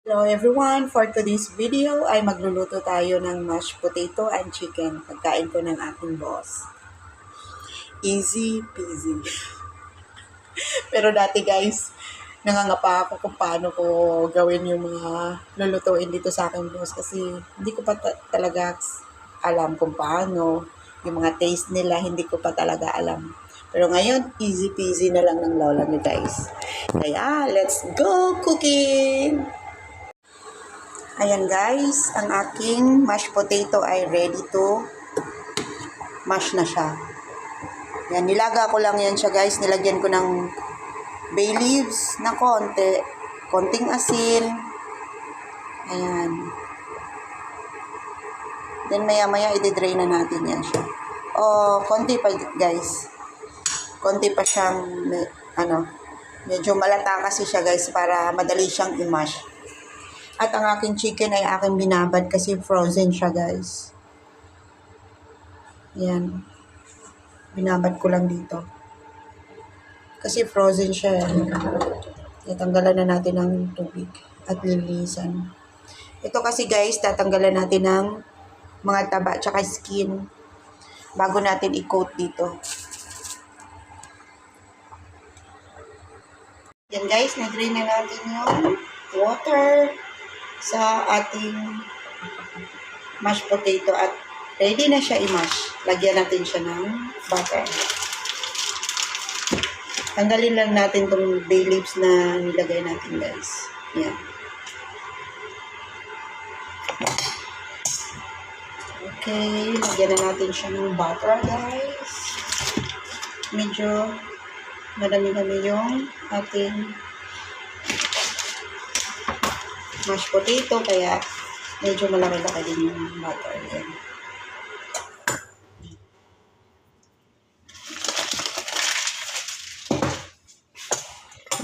Hello everyone! For today's video ay magluluto tayo ng mashed potato and chicken. Pagkain ko ng aking boss. Easy peasy. Pero dati guys, nangangapa ako kung paano ko gawin yung mga lulutuin dito sa aking boss. Kasi hindi ko pa talaga alam kung paano. Yung mga taste nila, hindi ko pa talaga alam. Pero ngayon, easy peasy na lang ng lola niyo guys. Kaya, let's go cooking! Ayan guys, ang aking mashed potato ay ready to mash na siya. Yan, nilaga ko lang yan siya guys. Nilagyan ko ng bay leaves na konti. Konting asin. Ayan. Then maya-maya i-drain na natin yan siya. Konti pa guys. Konti pa siyang, medyo malata kasi siya guys para madali siyang i-mash. At ang aking chicken ay aking binabad kasi frozen siya guys. Yan. Binabad ko lang dito. Kasi frozen siya. Tatanggalan na natin ng tubig at lilinisan. Ito kasi guys, tatanggalan natin ng mga taba tsaka skin bago natin i-coat dito. Yan guys, na-drain na natin yung water sa ating mashed potato at ready na siya i-mash. Lagyan natin siya ng butter. Tanggalin lang natin itong bay leaves na nilagay natin guys. Yan. Okay, lagyan na natin siya ng butter guys. Medyo madami-dami yung ating mashed potato kaya medyo malaki-laki din yung butter. Yan.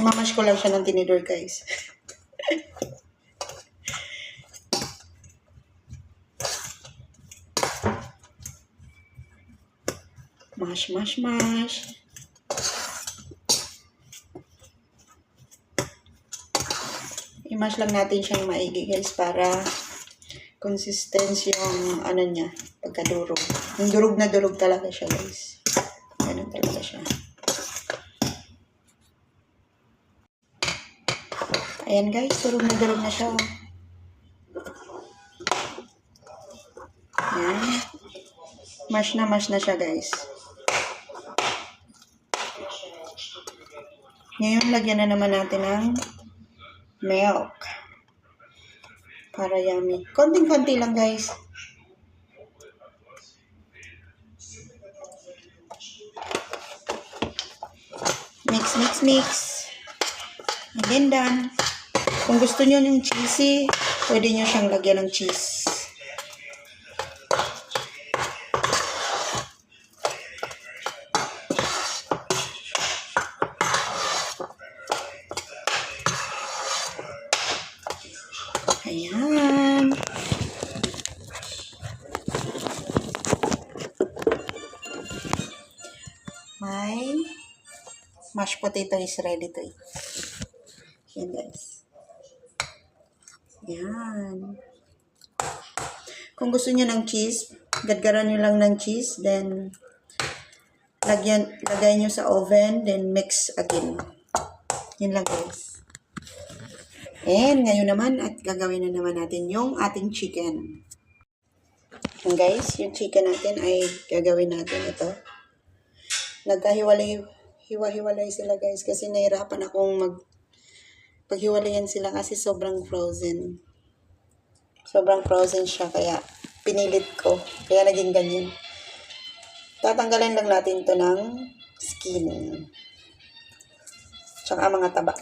Mamash ko lang siya ng tinidor guys. Mash, mash, mash. I-mash lang natin siyang maigi guys para consistent yung ano niya, pagkadurog. Yung durog na durog talaga siya guys. Ganun talaga siya. Ayan guys, durog na siya. Ayan. Mash na siya guys. Ngayon, lagyan na naman natin ng milk. Para yummy. Konting-konti lang guys. Mix, mix, mix. And then done. Kung gusto nyo yung cheesy, pwede nyo siyang lagyan ng cheese. Ayan. My mashed potato is ready to eat. Yan guys. Yan. Kung gusto niyo ng cheese, gadgaran niyo lang ng cheese, then lagay niyo sa oven, then mix again. Yun lang guys. And ngayon naman, at gagawin na naman natin yung ating chicken. And guys, yung chicken natin ay gagawin natin ito. Hiwa-hiwalay sila guys kasi nahirapan akong paghiwalayan sila kasi sobrang frozen. Sobrang frozen siya kaya pinilit ko. Kaya naging ganyan. Tatanggalin lang natin to ng skin. Tsaka mga taba.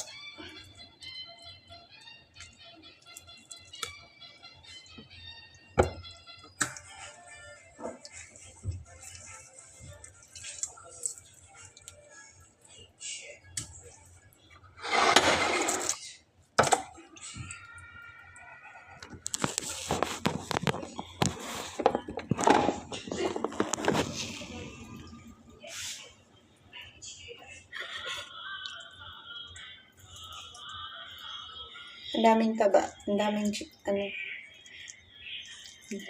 Ang daming taba. Ang daming,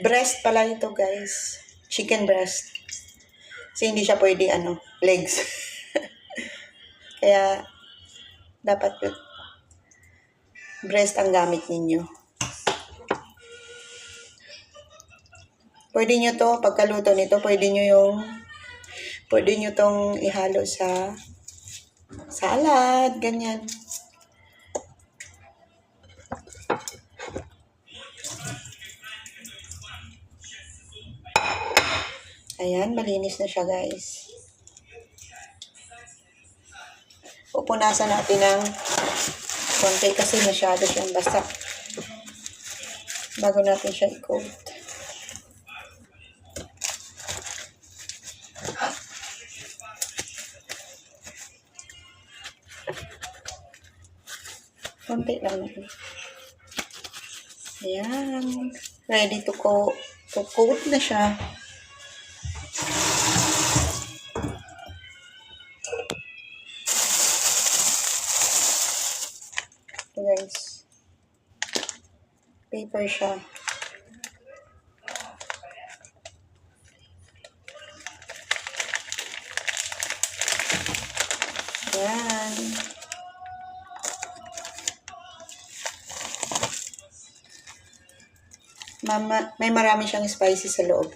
breast pala ito, guys. Chicken breast. Kasi hindi siya pwede, legs. Kaya, dapat breast ang gamit ninyo. Pwede nyo to, pagkaluto nito, pwede nyo tong ihalo sa salad, ganyan. Ayan, malinis na siya, guys. Pupunasan natin ng konti kasi masyado siyang basa. Bago natin siya i-coat. Konti lang natin. Ayan. Ready to coat na siya. Ito, guys. Paper siya. Ayan. May marami siyang spices sa loob.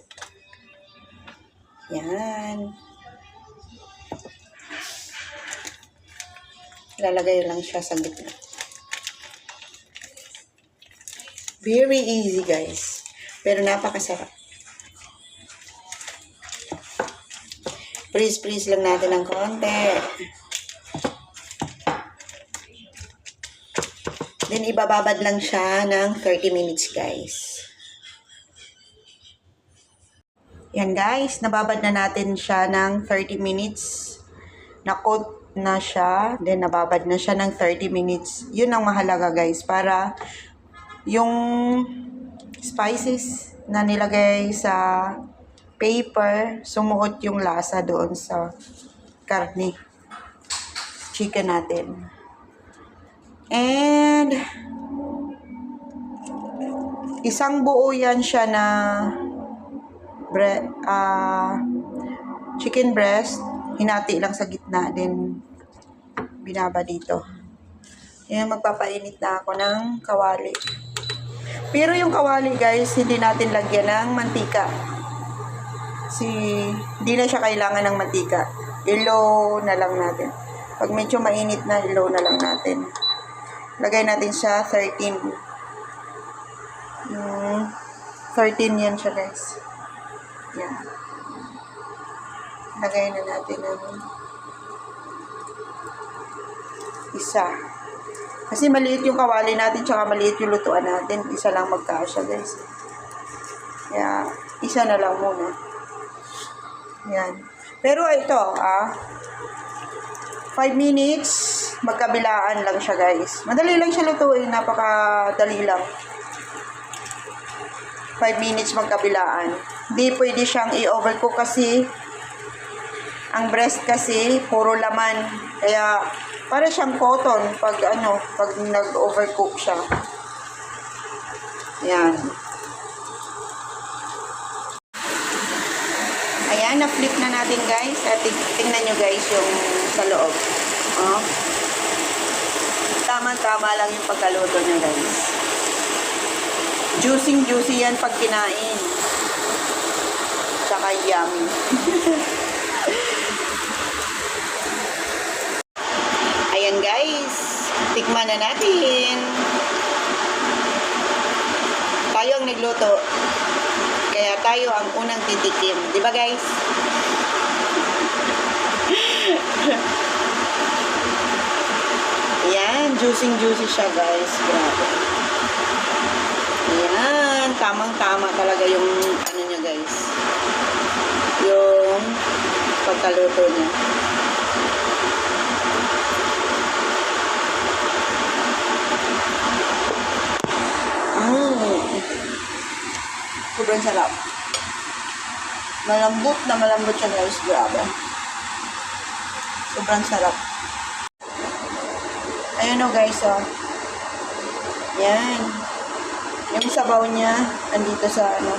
Yan. Lalagay lang siya sa gitna. Very easy, guys. Pero napakasarap. Freeze lang natin ng konti. Then, ibababad lang siya ng 30 minutes, guys. Yan, guys. Nababad na natin siya ng 30 minutes. Na-coat na siya. Then, nababad na siya ng 30 minutes. Yun ang mahalaga, guys. Para yung spices na nilagay sa paper, sumuot yung lasa doon sa karne. Chicken natin. And, isang buo yan siya na chicken breast. Hinati lang sa gitna. Then, binaba dito. Yan, magpapainit na ako ng kawali. Pero yung kawali, guys, hindi natin lagyan ng mantika. Kasi, hindi na siya kailangan ng mantika. I-low na lang natin. Pag medyo mainit na, i-low na lang natin. Lagay natin siya 13. 13 yan siya, guys. Yan. Lagay na natin ng isa. Kasi maliit yung kawali natin, tsaka maliit yung lutuan natin. Isa lang magkasya, guys. Kaya, isa na lang muna. Yan. Pero ito, 5 minutes, magkabilaan lang siya, guys. Madali lang siya lutuin, napakadali lang. 5 minutes magkabilaan. Hindi pwede siyang i-overcook kasi ang breast kasi puro laman. Kaya para siyang cotton pag nag-overcook siya. Yan. Ayan, na-flip na natin, guys. At tingnan nyo, guys, yung sa loob. Tama-tama lang yung pagkaluto niya, guys. Juicy yan pag kinain. Tsaka yummy. Ayan, guys. Tikman na natin. Tayo ang nagluto. Kaya tayo ang unang titikim. Di ba, guys? Ayan. Juicy siya, guys. Grabe. Ayan. Tamang-tama talaga yung niya, guys. Yung pagkaluto niya. Sobrang sarap. Malambot siya, guys. Grabe. Sobrang sarap. Ayun o, guys, Yan. Yung sabaw niya, andito sa ano.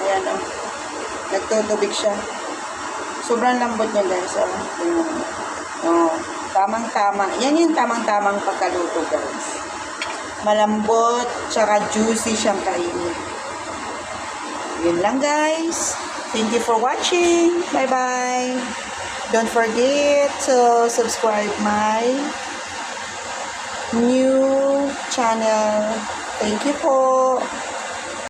Ayan, oh. Nagtutubig siya. Sobrang lambot niya, guys. Oh. Tingnan mo. Oh. Tamang-tama. Yan yung tamang-tamang pagkaluto, guys. Malambot, tsaka juicy siyang kainin. Yun lang, guys. Thank you for watching. Bye-bye. Don't forget to subscribe my new channel. Thank you po.